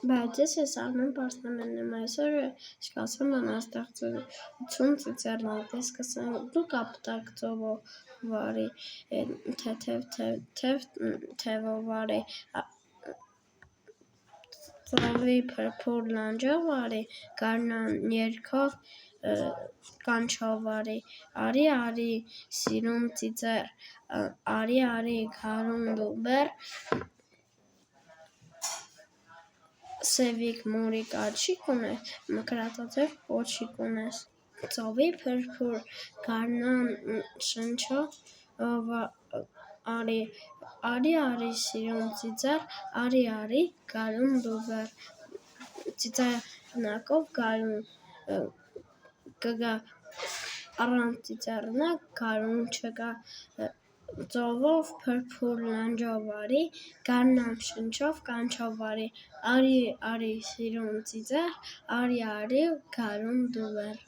Բայց ես արմեն պարսնամենն եմ, այսօր շկացում անաստեղծություն ծիծեռնալ, պես կսեմ դու կապտակ ծովովարի, թևովարի, ծովի փրփուր լանջովարի, գարնան երգով կանչովարի, արի սիրուն ծիծեռ, արի գարուն դու բեռ, սևիկ մորիկ աչիկ ունես, մկրատաձև պոչիկ ունես, ծովի փրփուր գարնան շնչով արի սիրուն ծիծեռ, արի գարուն դու բեռ, ծիծեռնակով գարուն կգա, առանց ծիծեռնակ գարուն չկա, ծովով փրփուր լանջովարի, գարնան շնչով կանչովարի, արի սիրուն ծիծեռ, արի գարուն դու բեռ,